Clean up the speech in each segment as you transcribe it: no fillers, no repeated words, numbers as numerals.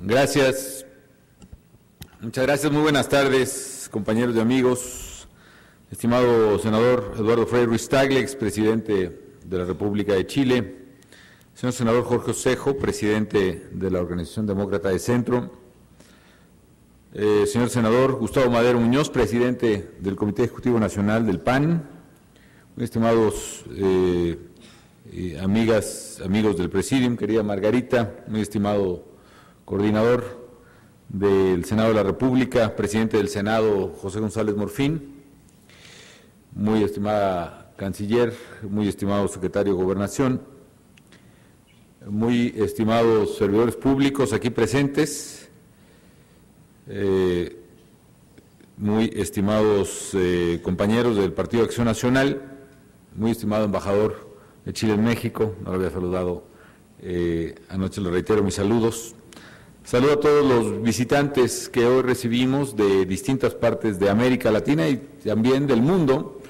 Gracias. Muchas gracias. Muy buenas tardes, compañeros y amigos. Estimado senador Eduardo Frei Ruiz-Tagle, expresidente de la República de Chile. Señor senador Jorge Osejo, presidente de la Organización Demócrata de Centro. Señor senador Gustavo Madero Muñoz, presidente del Comité Ejecutivo Nacional del PAN. Muy estimados amigas, amigos del Presidium, querida Margarita, muy estimado coordinador del Senado de la República, presidente del Senado José González Morfín, muy estimada canciller, muy estimado secretario de Gobernación, muy estimados servidores públicos aquí presentes, muy estimados compañeros del Partido de Acción Nacional, muy estimado embajador de Chile en México, no lo había saludado anoche, le reitero mis saludos. Saludo a todos los visitantes que hoy recibimos de distintas partes de América Latina y también del mundo,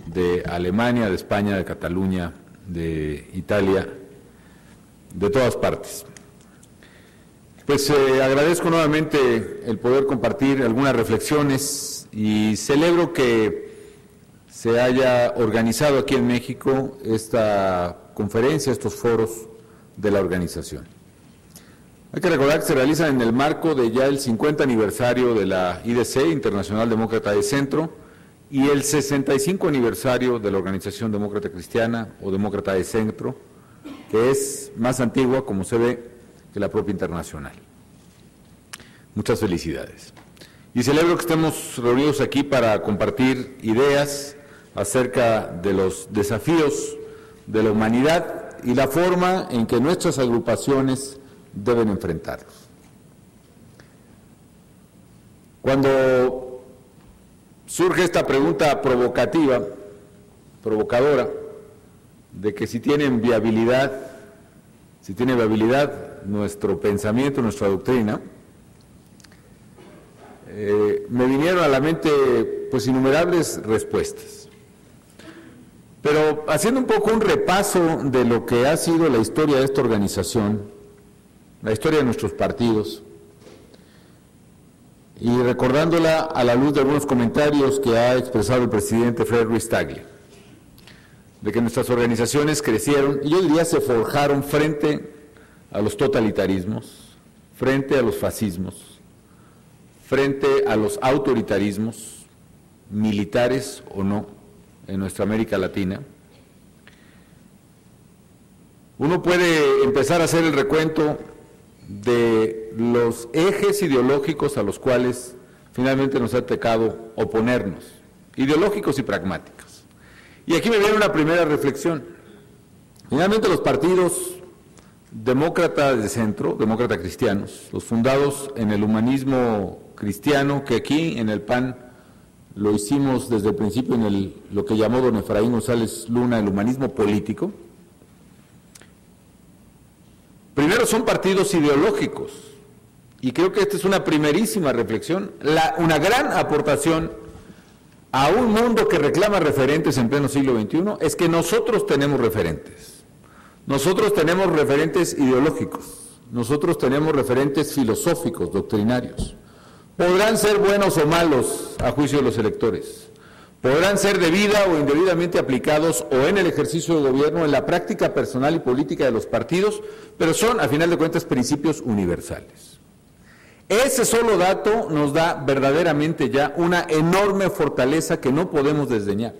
de Alemania, de España, de Cataluña, de Italia, de todas partes. Pues agradezco nuevamente el poder compartir algunas reflexiones y celebro que se haya organizado aquí en México esta conferencia, estos foros de la organización. Hay que recordar que se realizan en el marco de ya el 50 aniversario de la IDC, Internacional Demócrata de Centro, y el 65 aniversario de la Organización Demócrata Cristiana o Demócrata de Centro, que es más antigua, como se ve, que la propia internacional. Muchas felicidades. Y celebro que estemos reunidos aquí para compartir ideas acerca de los desafíos de la humanidad y la forma en que nuestras agrupaciones deben enfrentarlos. Cuando surge esta pregunta provocadora, de que si tiene viabilidad nuestro pensamiento, nuestra doctrina, me vinieron a la mente pues innumerables respuestas. Pero haciendo un poco un repaso de lo que ha sido la historia de esta organización, la historia de nuestros partidos, y recordándola a la luz de algunos comentarios que ha expresado el presidente Frei Ruiz-Tagle, de que nuestras organizaciones crecieron, y yo diría se forjaron frente a los totalitarismos, frente a los fascismos, frente a los autoritarismos, militares o no, en nuestra América Latina. Uno puede empezar a hacer el recuento de los ejes ideológicos a los cuales finalmente nos ha tocado oponernos, ideológicos y pragmáticos. Y aquí me viene una primera reflexión. Finalmente los partidos demócratas de centro, demócrata cristianos, los fundados en el humanismo cristiano, que aquí en el PAN lo hicimos desde el principio en lo que llamó don Efraín González Luna el humanismo político. Primero, son partidos ideológicos, y creo que esta es una primerísima reflexión, una gran aportación a un mundo que reclama referentes en pleno siglo XXI, es que nosotros tenemos referentes ideológicos, nosotros tenemos referentes filosóficos, doctrinarios. Podrán ser buenos o malos a juicio de los electores, podrán ser debida o indebidamente aplicados o en el ejercicio de gobierno, en la práctica personal y política de los partidos, pero son, a final de cuentas, principios universales. Ese solo dato nos da verdaderamente ya una enorme fortaleza que no podemos desdeñar.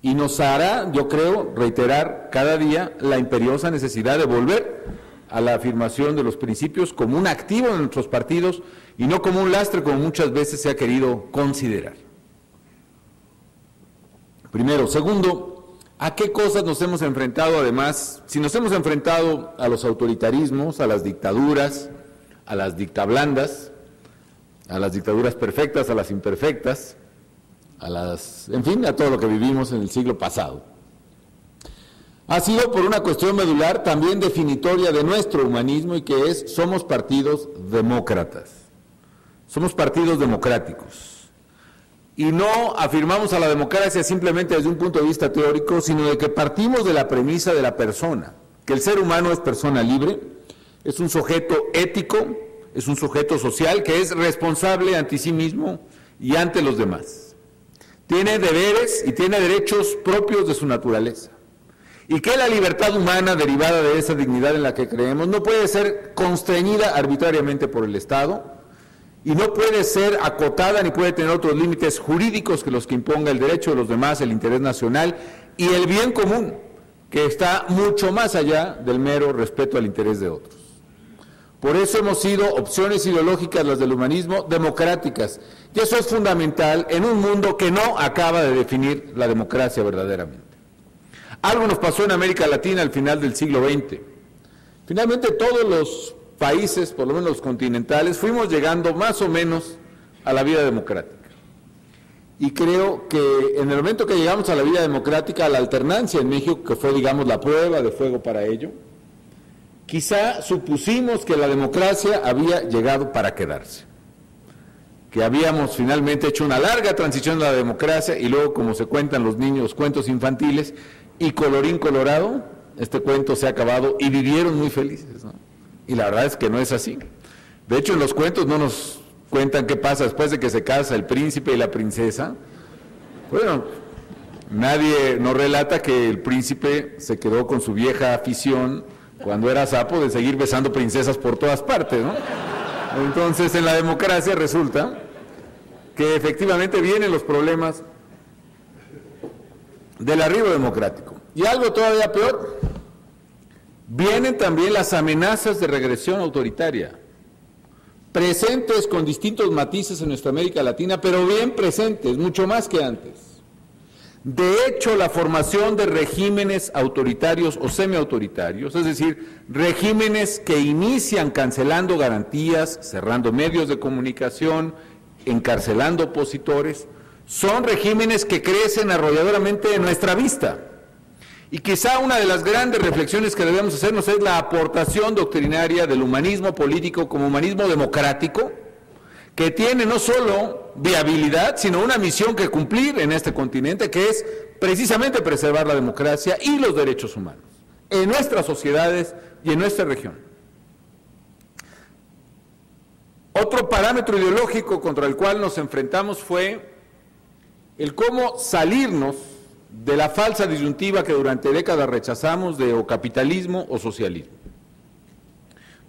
Y nos hará, yo creo, reiterar cada día la imperiosa necesidad de volver a la afirmación de los principios como un activo de nuestros partidos y no como un lastre, como muchas veces se ha querido considerar. Primero. Segundo, ¿a qué cosas nos hemos enfrentado además? Si nos hemos enfrentado a los autoritarismos, a las dictaduras, a las dictablandas, a las dictaduras perfectas, a las imperfectas, en fin, a todo lo que vivimos en el siglo pasado. Ha sido por una cuestión medular también definitoria de nuestro humanismo, y que es, somos partidos demócratas, somos partidos democráticos. Y no afirmamos a la democracia simplemente desde un punto de vista teórico, sino de que partimos de la premisa de la persona, que el ser humano es persona libre, es un sujeto ético, es un sujeto social que es responsable ante sí mismo y ante los demás. Tiene deberes y tiene derechos propios de su naturaleza. Y que la libertad humana derivada de esa dignidad en la que creemos no puede ser constreñida arbitrariamente por el Estado y no puede ser acotada ni puede tener otros límites jurídicos que los que imponga el derecho de los demás, el interés nacional y el bien común, que está mucho más allá del mero respeto al interés de otros. Por eso hemos sido opciones ideológicas, las del humanismo, democráticas, y eso es fundamental en un mundo que no acaba de definir la democracia verdaderamente. Algo nos pasó en América Latina al final del siglo XX. Finalmente todos los países, por lo menos los continentales, fuimos llegando más o menos a la vida democrática. Y creo que en el momento que llegamos a la vida democrática, a la alternancia en México, que fue, digamos, la prueba de fuego para ello, quizá supusimos que la democracia había llegado para quedarse, que habíamos finalmente hecho una larga transición a la democracia y luego, como se cuentan los niños, cuentos infantiles, y colorín colorado, este cuento se ha acabado y vivieron muy felices, ¿no? Y la verdad es que no es así. De hecho, en los cuentos no nos cuentan qué pasa después de que se casa el príncipe y la princesa. Bueno, nadie nos relata que el príncipe se quedó con su vieja afición cuando era sapo de seguir besando princesas por todas partes, ¿no? Entonces, en la democracia resulta que efectivamente vienen los problemas del arribo democrático. Y algo todavía peor, vienen también las amenazas de regresión autoritaria, presentes con distintos matices en nuestra América Latina, pero bien presentes, mucho más que antes. De hecho, la formación de regímenes autoritarios o semiautoritarios, es decir, regímenes que inician cancelando garantías, cerrando medios de comunicación, encarcelando opositores, son regímenes que crecen arrolladoramente en nuestra vista. Y quizá una de las grandes reflexiones que debemos hacernos es la aportación doctrinaria del humanismo político como humanismo democrático, que tiene no solo viabilidad, sino una misión que cumplir en este continente, que es precisamente preservar la democracia y los derechos humanos en nuestras sociedades y en nuestra región. Otro parámetro ideológico contra el cual nos enfrentamos fue el cómo salirnos de la falsa disyuntiva que durante décadas rechazamos de o capitalismo o socialismo.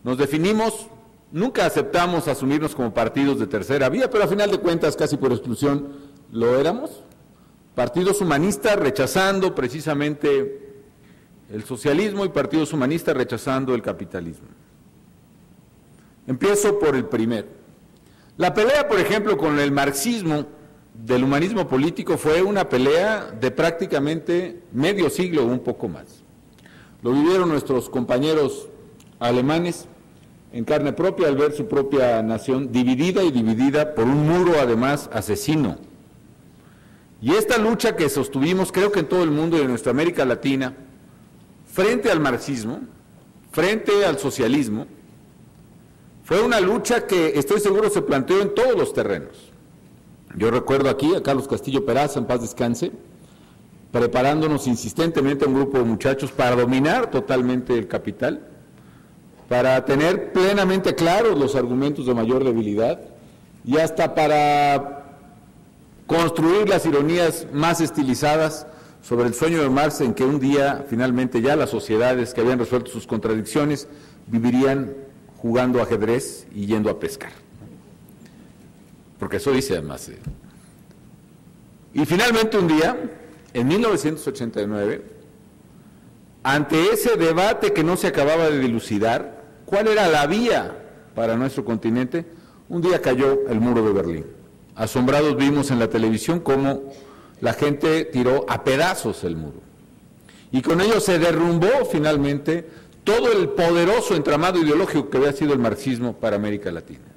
Nos definimos, nunca aceptamos asumirnos como partidos de tercera vía, pero a final de cuentas casi por exclusión lo éramos, partidos humanistas rechazando precisamente el socialismo y partidos humanistas rechazando el capitalismo. Empiezo por el primero. La pelea, por ejemplo, con el marxismo del humanismo político fue una pelea de prácticamente medio siglo o un poco más. Lo vivieron nuestros compañeros alemanes en carne propia al ver su propia nación dividida y dividida por un muro además asesino. Y esta lucha que sostuvimos, creo que en todo el mundo y en nuestra América Latina, frente al marxismo, frente al socialismo, fue una lucha que estoy seguro se planteó en todos los terrenos. Yo recuerdo aquí a Carlos Castillo Peraza, en paz descanse, preparándonos insistentemente a un grupo de muchachos para dominar totalmente el capital, para tener plenamente claros los argumentos de mayor debilidad y hasta para construir las ironías más estilizadas sobre el sueño de Marx en que un día finalmente ya las sociedades que habían resuelto sus contradicciones vivirían jugando ajedrez y yendo a pescar. Porque eso dice además. Y finalmente un día, en 1989, ante ese debate que no se acababa de dilucidar, ¿cuál era la vía para nuestro continente? Un día cayó el muro de Berlín. Asombrados vimos en la televisión cómo la gente tiró a pedazos el muro. Y con ello se derrumbó finalmente todo el poderoso entramado ideológico que había sido el marxismo para América Latina.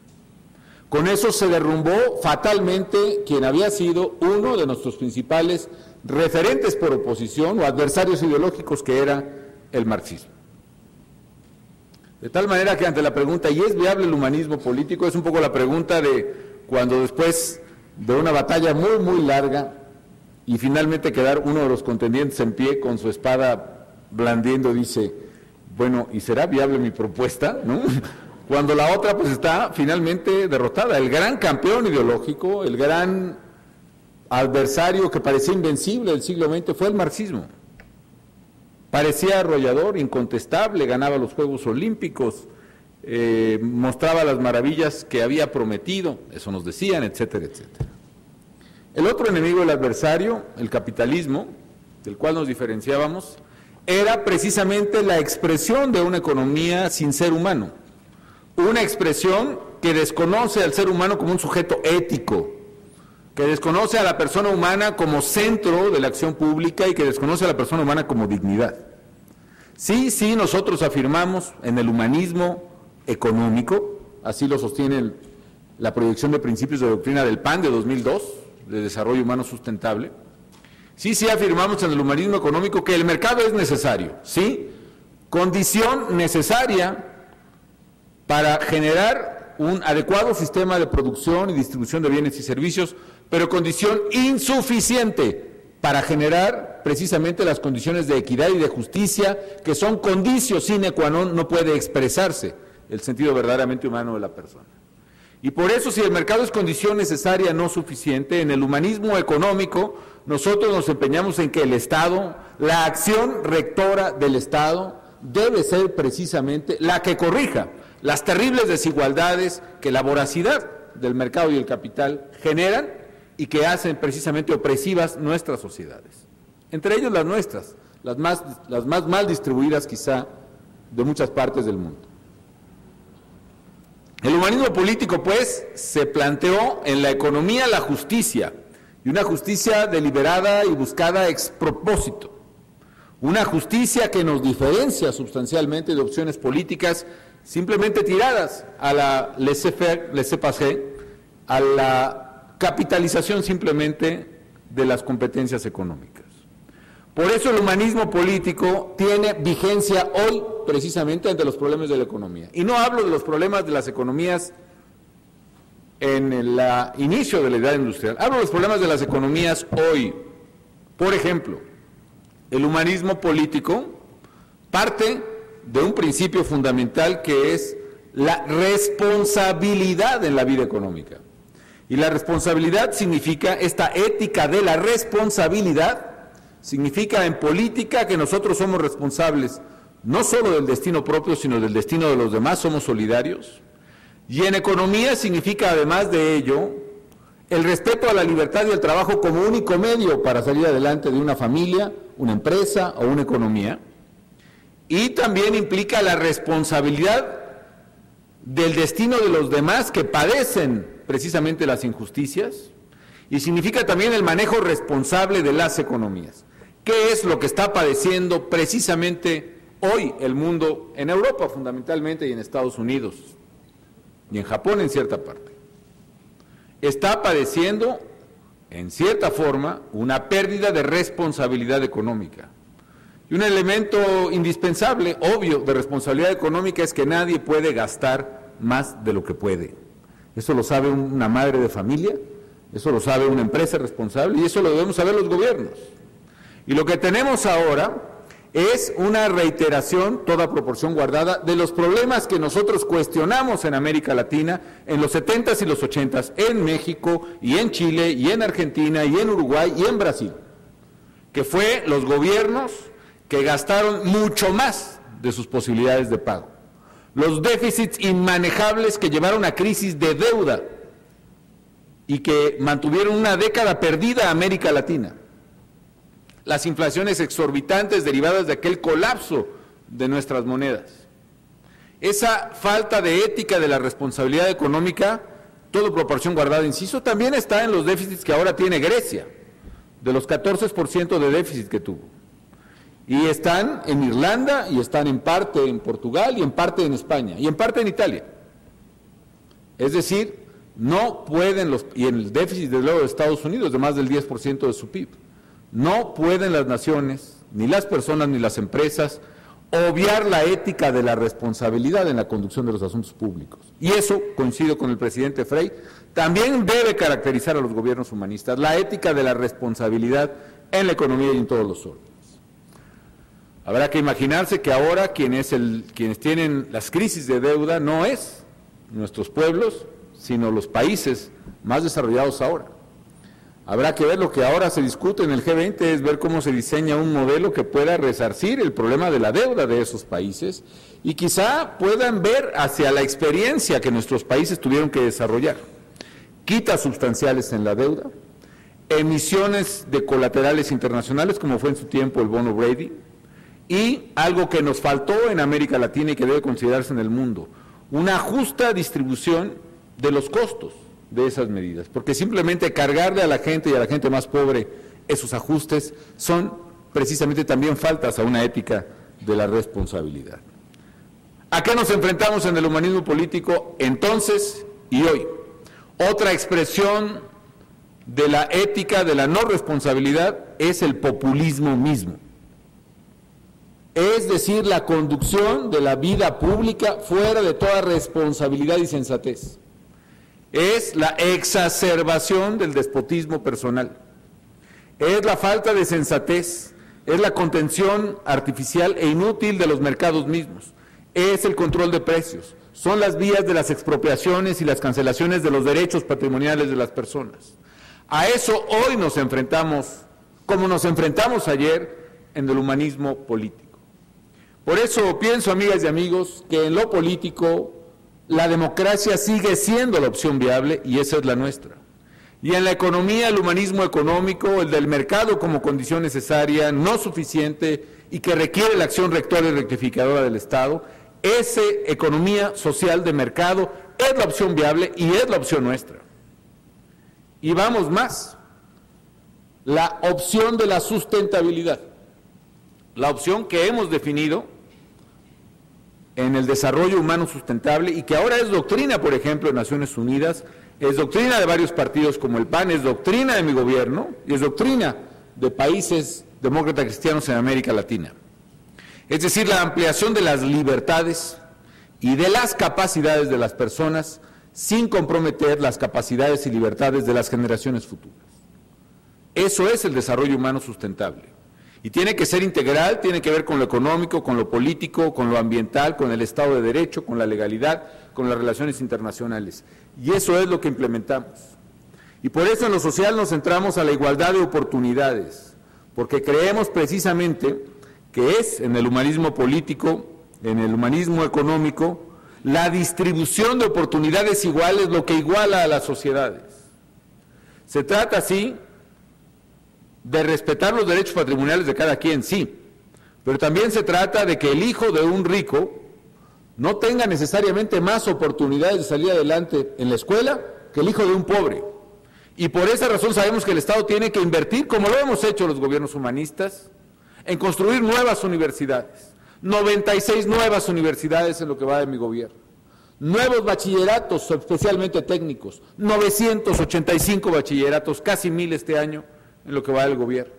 Con eso se derrumbó fatalmente quien había sido uno de nuestros principales referentes por oposición o adversarios ideológicos, que era el marxismo. De tal manera que ante la pregunta, ¿y es viable el humanismo político?, es un poco la pregunta de cuando después de una batalla muy, muy larga y finalmente quedar uno de los contendientes en pie con su espada blandiendo, dice, bueno, ¿y será viable mi propuesta?, ¿no? cuando la otra pues está finalmente derrotada. El gran campeón ideológico, el gran adversario que parecía invencible del siglo XX fue el marxismo. Parecía arrollador, incontestable, ganaba los Juegos Olímpicos, mostraba las maravillas que había prometido, eso nos decían, etcétera, etcétera. El otro enemigo del adversario, el capitalismo, del cual nos diferenciábamos, era precisamente la expresión de una economía sin ser humano, una expresión que desconoce al ser humano como un sujeto ético, que desconoce a la persona humana como centro de la acción pública y que desconoce a la persona humana como dignidad. Sí, nosotros afirmamos en el humanismo económico, así lo sostiene la proyección de principios de doctrina del PAN de 2002, de desarrollo humano sustentable. Sí, afirmamos en el humanismo económico que el mercado es necesario, sí, condición necesaria para generar un adecuado sistema de producción y distribución de bienes y servicios, pero condición insuficiente para generar precisamente las condiciones de equidad y de justicia que son conditio sine qua non, no puede expresarse el sentido verdaderamente humano de la persona. Y por eso, si el mercado es condición necesaria, no suficiente, en el humanismo económico nosotros nos empeñamos en que el Estado, la acción rectora del Estado, debe ser precisamente la que corrija las terribles desigualdades que la voracidad del mercado y el capital generan y que hacen precisamente opresivas nuestras sociedades. Entre ellos las nuestras, las más mal distribuidas quizá de muchas partes del mundo. El humanismo político, pues, se planteó en la economía la justicia, y una justicia deliberada y buscada ex propósito. Una justicia que nos diferencia sustancialmente de opciones políticas simplemente tiradas a la laissez-faire, laissez-passer, a la capitalización simplemente de las competencias económicas. Por eso el humanismo político tiene vigencia hoy precisamente ante los problemas de la economía. Y no hablo de los problemas de las economías en el inicio de la edad industrial, hablo de los problemas de las economías hoy. Por ejemplo, el humanismo político parte de un principio fundamental que es la responsabilidad en la vida económica. Y la responsabilidad significa, esta ética de la responsabilidad, significa en política que nosotros somos responsables no solo del destino propio, sino del destino de los demás, somos solidarios. Y en economía significa, además de ello, el respeto a la libertad y al trabajo como único medio para salir adelante de una familia, una empresa o una economía. Y también implica la responsabilidad del destino de los demás que padecen precisamente las injusticias, y significa también el manejo responsable de las economías. ¿Qué es lo que está padeciendo precisamente hoy el mundo en Europa fundamentalmente y en Estados Unidos y en Japón en cierta parte? Está padeciendo en cierta forma una pérdida de responsabilidad económica. Y un elemento indispensable, obvio, de responsabilidad económica es que nadie puede gastar más de lo que puede. Eso lo sabe una madre de familia, eso lo sabe una empresa responsable y eso lo debemos saber los gobiernos. Y lo que tenemos ahora es una reiteración, toda proporción guardada, de los problemas que nosotros cuestionamos en América Latina en los 70s y los 80s, en México y en Chile y en Argentina y en Uruguay y en Brasil, que fue los gobiernos que gastaron mucho más de sus posibilidades de pago. Los déficits inmanejables que llevaron a crisis de deuda y que mantuvieron una década perdida a América Latina. Las inflaciones exorbitantes derivadas de aquel colapso de nuestras monedas. Esa falta de ética de la responsabilidad económica, todo proporción guardada, insisto, también está en los déficits que ahora tiene Grecia, de los 14% de déficit que tuvo. Y están en Irlanda, y están en parte en Portugal, y en parte en España, y en parte en Italia. Es decir, no pueden y en el déficit de luego de Estados Unidos, de más del 10% de su PIB, no pueden las naciones, ni las personas, ni las empresas, obviar la ética de la responsabilidad en la conducción de los asuntos públicos. Y eso, coincido con el presidente Frei, también debe caracterizar a los gobiernos humanistas, la ética de la responsabilidad en la economía y en todos los órdenes. Habrá que imaginarse que ahora quienes tienen las crisis de deuda no es nuestros pueblos, sino los países más desarrollados ahora. Habrá que ver lo que ahora se discute en el G20, es ver cómo se diseña un modelo que pueda resarcir el problema de la deuda de esos países y quizá puedan ver hacia la experiencia que nuestros países tuvieron que desarrollar. Quitas sustanciales en la deuda, emisiones de colaterales internacionales, como fue en su tiempo el bono Brady, y algo que nos faltó en América Latina y que debe considerarse en el mundo, una justa distribución de los costos de esas medidas, porque simplemente cargarle a la gente y a la gente más pobre esos ajustes son precisamente también faltas a una ética de la responsabilidad. ¿A qué nos enfrentamos en el humanismo político entonces y hoy? Otra expresión de la ética de la no responsabilidad es el populismo mismo. Es decir, la conducción de la vida pública fuera de toda responsabilidad y sensatez. Es la exacerbación del despotismo personal, es la falta de sensatez, es la contención artificial e inútil de los mercados mismos, es el control de precios, son las vías de las expropiaciones y las cancelaciones de los derechos patrimoniales de las personas. A eso hoy nos enfrentamos, como nos enfrentamos ayer en el humanismo político. Por eso pienso, amigas y amigos, que en lo político la democracia sigue siendo la opción viable y esa es la nuestra. Y en la economía, el humanismo económico, el del mercado como condición necesaria, no suficiente y que requiere la acción rectora y rectificadora del Estado, esa economía social de mercado es la opción viable y es la opción nuestra. Y vamos más, la opción de la sustentabilidad, la opción que hemos definido en el desarrollo humano sustentable y que ahora es doctrina, por ejemplo, en Naciones Unidas, es doctrina de varios partidos como el PAN, es doctrina de mi gobierno y es doctrina de países demócratas cristianos en América Latina. Es decir, la ampliación de las libertades y de las capacidades de las personas sin comprometer las capacidades y libertades de las generaciones futuras. Eso es el desarrollo humano sustentable. Y tiene que ser integral, tiene que ver con lo económico, con lo político, con lo ambiental, con el Estado de Derecho, con la legalidad, con las relaciones internacionales. Y eso es lo que implementamos. Y por eso en lo social nos centramos a la igualdad de oportunidades, porque creemos precisamente que es en el humanismo político, en el humanismo económico, la distribución de oportunidades iguales lo que iguala a las sociedades. Se trata así de respetar los derechos patrimoniales de cada quien, sí, pero también se trata de que el hijo de un rico no tenga necesariamente más oportunidades de salir adelante en la escuela que el hijo de un pobre. Y por esa razón sabemos que el Estado tiene que invertir, como lo hemos hecho los gobiernos humanistas, en construir nuevas universidades, 96 nuevas universidades en lo que va de mi gobierno, nuevos bachilleratos, especialmente técnicos, 985 bachilleratos, casi 1000 este año, en lo que va del gobierno.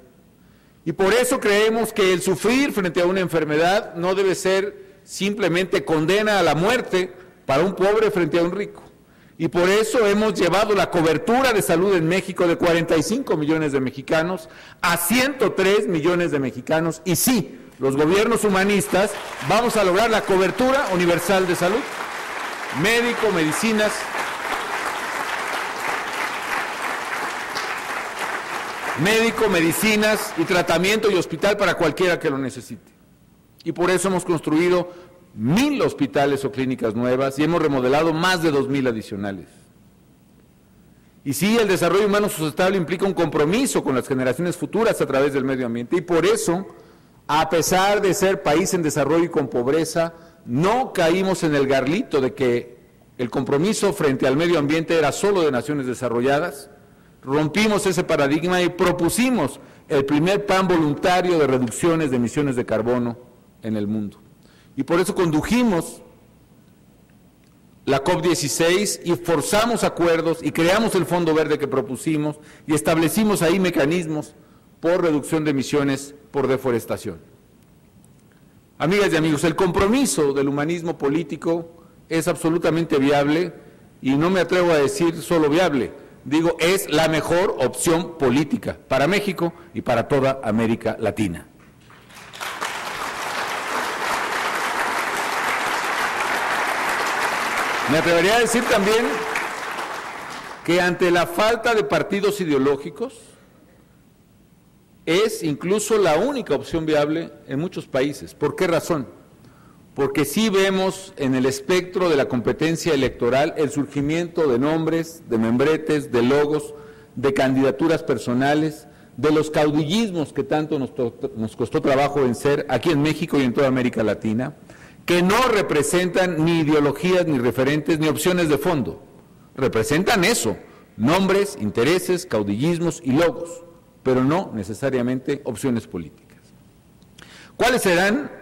Y por eso creemos que el sufrir frente a una enfermedad no debe ser simplemente condena a la muerte para un pobre frente a un rico. Y por eso hemos llevado la cobertura de salud en México de 45 millones de mexicanos a 103 millones de mexicanos. Y sí, los gobiernos humanistas vamos a lograr la cobertura universal de salud, médico, medicinas, y tratamiento y hospital para cualquiera que lo necesite. Y por eso hemos construido 1000 hospitales o clínicas nuevas y hemos remodelado más de 2000 adicionales. Y sí, el desarrollo humano sustentable implica un compromiso con las generaciones futuras a través del medio ambiente y por eso, a pesar de ser país en desarrollo y con pobreza, no caímos en el garlito de que el compromiso frente al medio ambiente era solo de naciones desarrolladas. Rompimos ese paradigma y propusimos el primer plan voluntario de reducciones de emisiones de carbono en el mundo. Y por eso condujimos la COP16 y forzamos acuerdos y creamos el Fondo Verde que propusimos y establecimos ahí mecanismos por reducción de emisiones por deforestación. Amigas y amigos, el compromiso del humanismo político es absolutamente viable y no me atrevo a decir solo viable. Digo, es la mejor opción política para México y para toda América Latina. Me atrevería a decir también que ante la falta de partidos ideológicos es incluso la única opción viable en muchos países. ¿Por qué razón? Porque sí vemos en el espectro de la competencia electoral el surgimiento de nombres, de membretes, de logos, de candidaturas personales, de los caudillismos que tanto nos costó trabajo vencer aquí en México y en toda América Latina, que no representan ni ideologías, ni referentes, ni opciones de fondo. Representan eso, nombres, intereses, caudillismos y logos, pero no necesariamente opciones políticas. ¿Cuáles serán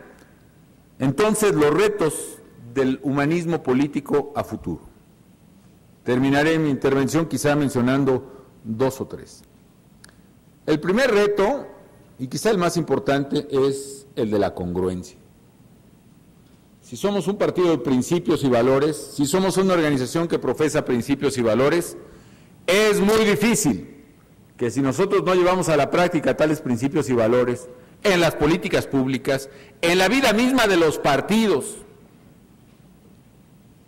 entonces los retos del humanismo político a futuro? Terminaré mi intervención quizá mencionando 2 o 3. El primer reto, y quizá el más importante, es el de la congruencia. Si somos un partido de principios y valores, si somos una organización que profesa principios y valores, es muy difícil que si nosotros no llevamos a la práctica tales principios y valores en las políticas públicas, en la vida misma de los partidos,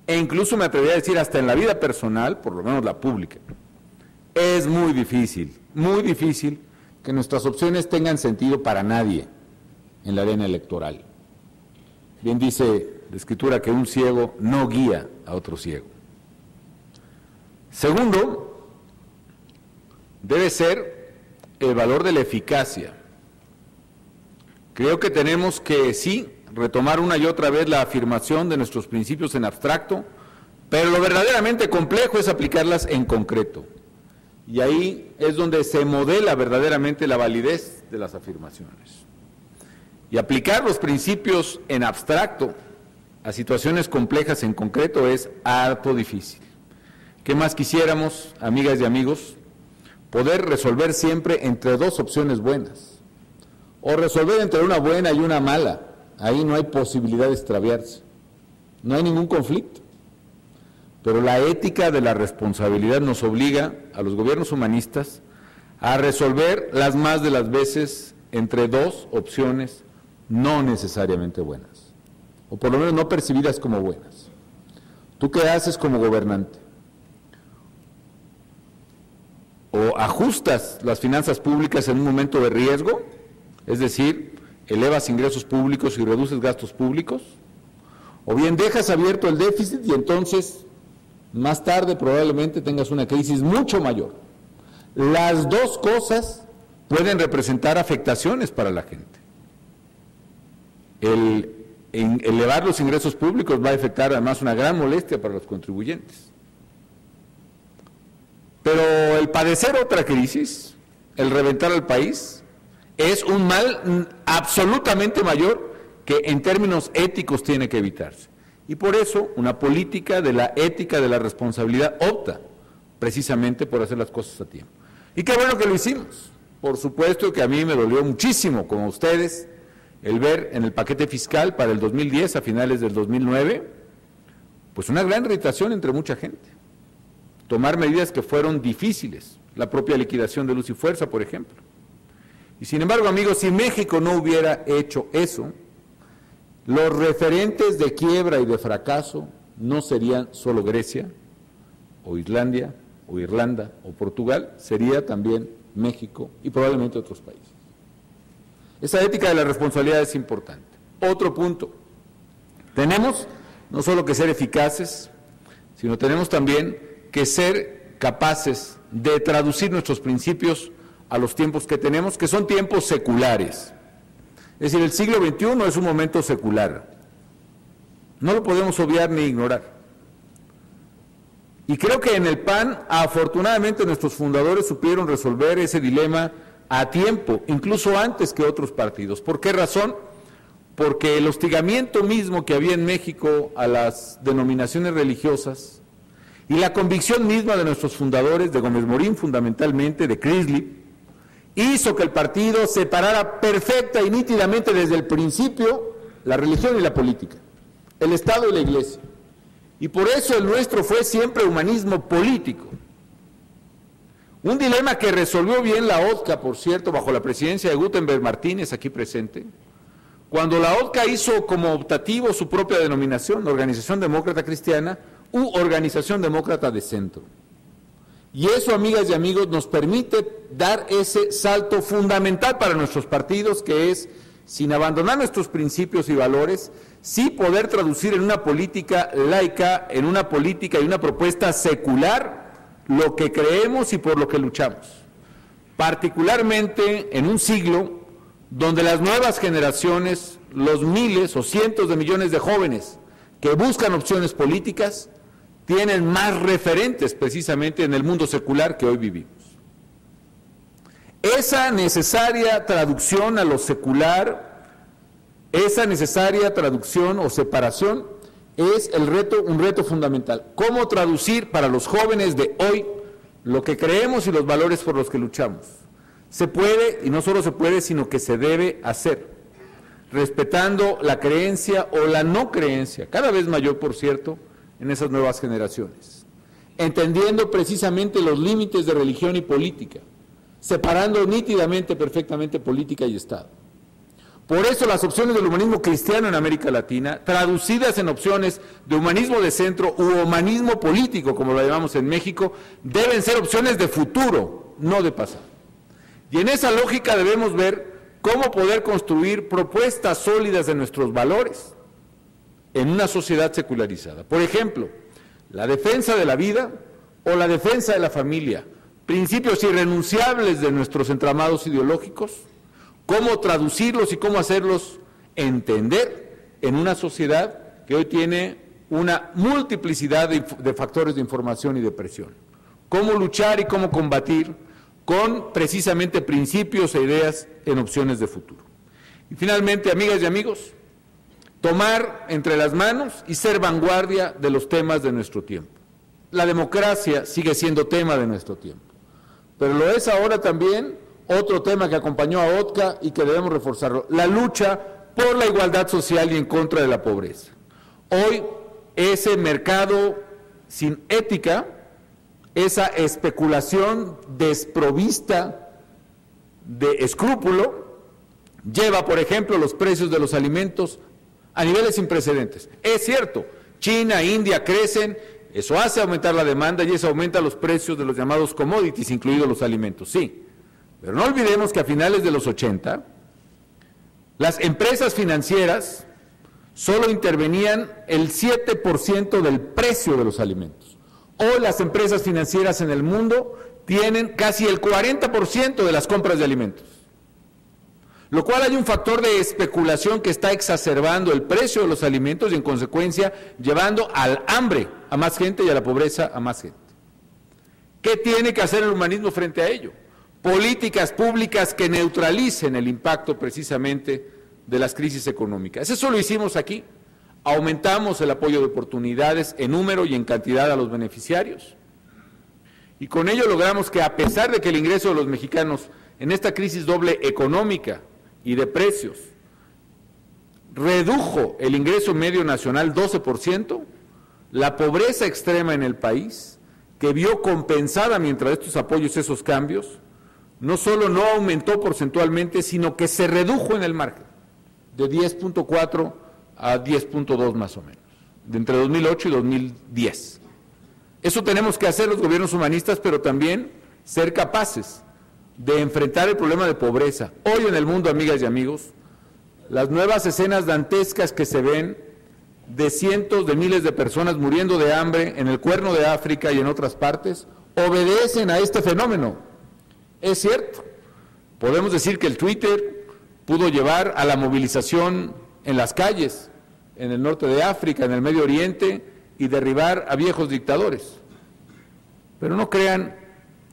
e incluso me atrevería a decir hasta en la vida personal, por lo menos la pública, es muy difícil que nuestras opciones tengan sentido para nadie en la arena electoral. Bien dice la Escritura que un ciego no guía a otro ciego. Segundo, debe ser el valor de la eficacia. Creo que tenemos que, sí, retomar una y otra vez la afirmación de nuestros principios en abstracto, pero lo verdaderamente complejo es aplicarlas en concreto. Y ahí es donde se modela verdaderamente la validez de las afirmaciones. Y aplicar los principios en abstracto a situaciones complejas en concreto es harto difícil. ¿Qué más quisiéramos, amigas y amigos? Poder resolver siempre entre 2 opciones buenas, o resolver entre una buena y una mala. Ahí no hay posibilidad de extraviarse, no hay ningún conflicto. Pero la ética de la responsabilidad nos obliga a los gobiernos humanistas a resolver las más de las veces entre 2 opciones no necesariamente buenas, o por lo menos no percibidas como buenas. ¿Tú qué haces como gobernante? O ajustas las finanzas públicas en un momento de riesgo, es decir, elevas ingresos públicos y reduces gastos públicos, o bien dejas abierto el déficit y entonces más tarde probablemente tengas una crisis mucho mayor. Las 2 cosas pueden representar afectaciones para la gente. El elevar los ingresos públicos va a afectar además una gran molestia para los contribuyentes. Pero el padecer otra crisis, el reventar al país, es un mal absolutamente mayor que en términos éticos tiene que evitarse. Y por eso una política de la ética de la responsabilidad opta precisamente por hacer las cosas a tiempo. Y qué bueno que lo hicimos. Por supuesto que a mí me dolió muchísimo, como a ustedes, el ver en el paquete fiscal para el 2010, a finales del 2009, pues una gran irritación entre mucha gente. Tomar medidas que fueron difíciles, la propia liquidación de Luz y Fuerza, por ejemplo. Y sin embargo, amigos, si México no hubiera hecho eso, los referentes de quiebra y de fracaso no serían solo Grecia, o Islandia, o Irlanda, o Portugal, sería también México y probablemente otros países. Esa ética de la responsabilidad es importante. Otro punto, tenemos no solo que ser eficaces, sino tenemos también que ser capaces de traducir nuestros principios a los tiempos que tenemos, que son tiempos seculares. Es decir, el siglo XXI es un momento secular. No lo podemos obviar ni ignorar. Y creo que en el PAN, afortunadamente, nuestros fundadores supieron resolver ese dilema a tiempo, incluso antes que otros partidos. ¿Por qué razón? Porque el hostigamiento mismo que había en México a las denominaciones religiosas y la convicción misma de nuestros fundadores, de Gómez Morín fundamentalmente, de Crislip, hizo que el partido separara perfecta y nítidamente desde el principio la religión y la política, el Estado y la Iglesia. Y por eso el nuestro fue siempre humanismo político. Un dilema que resolvió bien la ODCA, por cierto, bajo la presidencia de Gutenberg Martínez, aquí presente, cuando la ODCA hizo como optativo su propia denominación, la Organización Demócrata Cristiana, u organización demócrata de centro. Y eso, amigas y amigos, nos permite dar ese salto fundamental para nuestros partidos, que es, sin abandonar nuestros principios y valores, sí poder traducir en una política laica, en una política y una propuesta secular, lo que creemos y por lo que luchamos. Particularmente en un siglo donde las nuevas generaciones, los miles o cientos de millones de jóvenes que buscan opciones políticas, tienen más referentes precisamente en el mundo secular que hoy vivimos. Esa necesaria traducción a lo secular, esa necesaria traducción o separación es un reto fundamental. ¿Cómo traducir para los jóvenes de hoy lo que creemos y los valores por los que luchamos? Se puede, y no solo se puede, sino que se debe hacer, respetando la creencia o la no creencia, cada vez mayor, por cierto, en esas nuevas generaciones, entendiendo precisamente los límites de religión y política, separando nítidamente, perfectamente política y Estado. Por eso las opciones del humanismo cristiano en América Latina, traducidas en opciones de humanismo de centro u humanismo político, como lo llamamos en México, deben ser opciones de futuro, no de pasado. Y en esa lógica debemos ver cómo poder construir propuestas sólidas de nuestros valores en una sociedad secularizada. Por ejemplo, la defensa de la vida o la defensa de la familia, principios irrenunciables de nuestros entramados ideológicos, cómo traducirlos y cómo hacerlos entender en una sociedad que hoy tiene una multiplicidad de factores de información y de presión. Cómo luchar y cómo combatir con precisamente principios e ideas en opciones de futuro. Y finalmente, amigas y amigos, tomar entre las manos y ser vanguardia de los temas de nuestro tiempo. La democracia sigue siendo tema de nuestro tiempo, pero lo es ahora también otro tema que acompañó a OTCA y que debemos reforzarlo, la lucha por la igualdad social y en contra de la pobreza. Hoy ese mercado sin ética, esa especulación desprovista de escrúpulo, lleva, por ejemplo, los precios de los alimentos a niveles sin precedentes. Es cierto, China, India crecen, eso hace aumentar la demanda y eso aumenta los precios de los llamados commodities, incluidos los alimentos, sí. Pero no olvidemos que a finales de los 80, las empresas financieras solo intervenían el 7% del precio de los alimentos. Hoy las empresas financieras en el mundo tienen casi el 40% de las compras de alimentos. Lo cual hay un factor de especulación que está exacerbando el precio de los alimentos y en consecuencia llevando al hambre a más gente y a la pobreza a más gente. ¿Qué tiene que hacer el humanismo frente a ello? Políticas públicas que neutralicen el impacto precisamente de las crisis económicas. Eso lo hicimos aquí. Aumentamos el apoyo de oportunidades en número y en cantidad a los beneficiarios. Y con ello logramos que, a pesar de que el ingreso de los mexicanos en esta crisis doble económica y de precios redujo el ingreso medio nacional 12%, la pobreza extrema en el país, que vio compensada mientras estos apoyos esos cambios, no solo no aumentó porcentualmente, sino que se redujo en el margen, de 10.4 a 10.2 más o menos, de entre 2008 y 2010. Eso tenemos que hacer los gobiernos humanistas, pero también ser capaces de enfrentar el problema de pobreza. Hoy en el mundo, amigas y amigos, las nuevas escenas dantescas que se ven de cientos de miles de personas muriendo de hambre en el Cuerno de África y en otras partes, obedecen a este fenómeno. Es cierto, podemos decir que el Twitter pudo llevar a la movilización en las calles, en el norte de África, en el Medio Oriente, y derribar a viejos dictadores. Pero no crean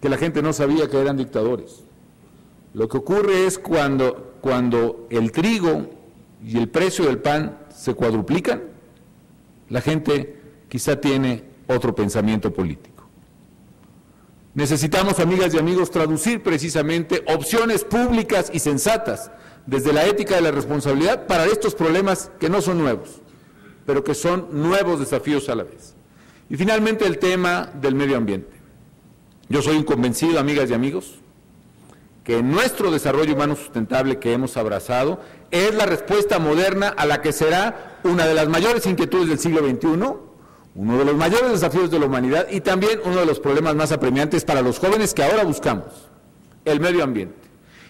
que la gente no sabía que eran dictadores. Lo que ocurre es cuando el trigo y el precio del pan se cuadruplican, la gente quizá tiene otro pensamiento político. Necesitamos, amigas y amigos, traducir precisamente opciones públicas y sensatas desde la ética de la responsabilidad para estos problemas que no son nuevos, pero que son nuevos desafíos a la vez. Y finalmente el tema del medio ambiente. Yo soy un convencido, amigas y amigos, que nuestro desarrollo humano sustentable que hemos abrazado es la respuesta moderna a la que será una de las mayores inquietudes del siglo XXI, uno de los mayores desafíos de la humanidad y también uno de los problemas más apremiantes para los jóvenes que ahora buscamos, el medio ambiente.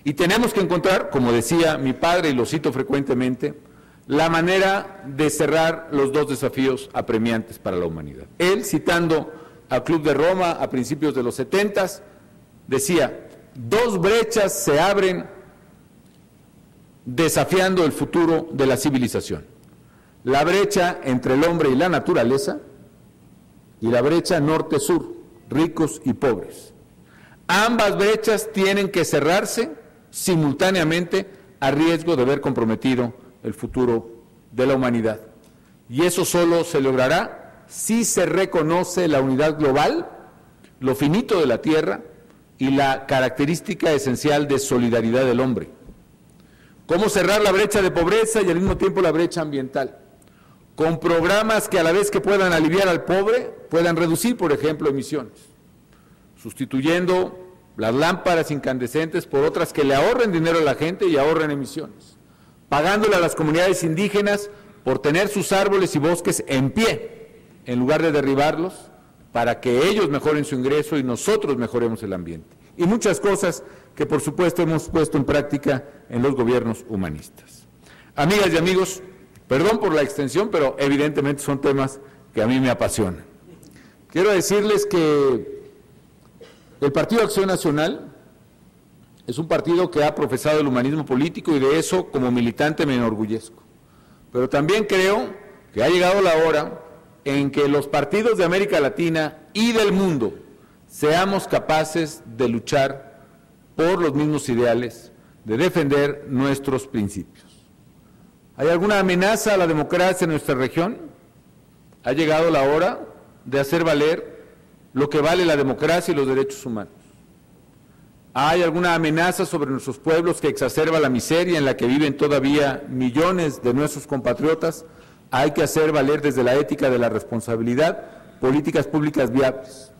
Y tenemos que encontrar, como decía mi padre, y lo cito frecuentemente, la manera de cerrar los dos desafíos apremiantes para la humanidad. Él, citando al Club de Roma a principios de los 70s, decía, 2 brechas se abren desafiando el futuro de la civilización. La brecha entre el hombre y la naturaleza y la brecha norte-sur, ricos y pobres. Ambas brechas tienen que cerrarse simultáneamente a riesgo de ver comprometido el futuro de la humanidad. Y eso solo se logrará si se reconoce la unidad global, lo finito de la Tierra y la característica esencial de solidaridad del hombre. ¿Cómo cerrar la brecha de pobreza y al mismo tiempo la brecha ambiental? Con programas que a la vez que puedan aliviar al pobre, puedan reducir, por ejemplo, emisiones, sustituyendo las lámparas incandescentes por otras que le ahorren dinero a la gente y ahorren emisiones, pagándole a las comunidades indígenas por tener sus árboles y bosques en pie, en lugar de derribarlos, para que ellos mejoren su ingreso y nosotros mejoremos el ambiente. Y muchas cosas que, por supuesto, hemos puesto en práctica en los gobiernos humanistas. Amigas y amigos, perdón por la extensión, pero evidentemente son temas que a mí me apasionan. Quiero decirles que el Partido Acción Nacional es un partido que ha profesado el humanismo político y de eso como militante me enorgullezco. Pero también creo que ha llegado la hora en que los partidos de América Latina y del mundo seamos capaces de luchar por los mismos ideales, de defender nuestros principios. ¿Hay alguna amenaza a la democracia en nuestra región? Ha llegado la hora de hacer valer lo que vale la democracia y los derechos humanos. ¿Hay alguna amenaza sobre nuestros pueblos que exacerba la miseria en la que viven todavía millones de nuestros compatriotas? Hay que hacer valer desde la ética de la responsabilidad políticas públicas viables.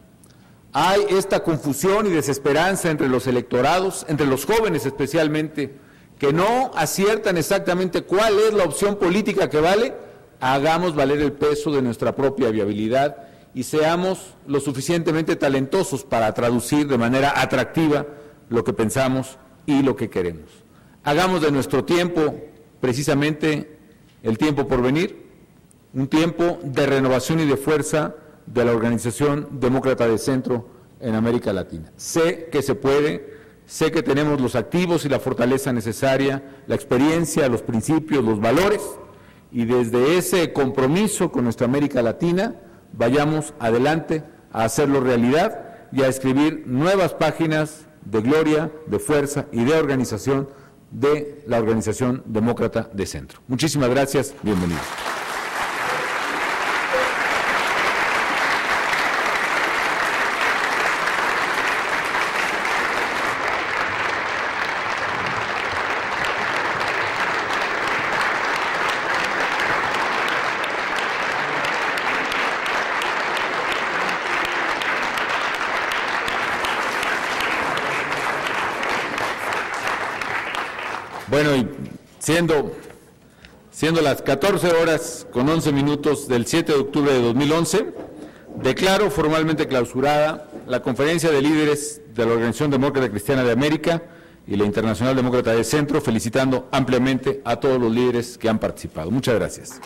Hay esta confusión y desesperanza entre los electorados, entre los jóvenes especialmente, que no aciertan exactamente cuál es la opción política que vale. Hagamos valer el peso de nuestra propia viabilidad y seamos lo suficientemente talentosos para traducir de manera atractiva lo que pensamos y lo que queremos. Hagamos de nuestro tiempo precisamente el tiempo por venir, un tiempo de renovación y de fuerza de la Organización Demócrata de Centro en América Latina. Sé que se puede, sé que tenemos los activos y la fortaleza necesaria, la experiencia, los principios, los valores, y desde ese compromiso con nuestra América Latina, vayamos adelante a hacerlo realidad y a escribir nuevas páginas de gloria, de fuerza y de organización de la Organización Demócrata de Centro. Muchísimas gracias, bienvenidos. Bueno, y siendo las 14:11 del 7 de octubre de 2011, declaro formalmente clausurada la conferencia de líderes de la Organización Demócrata Cristiana de América y la Internacional Demócrata de Centro, felicitando ampliamente a todos los líderes que han participado. Muchas gracias.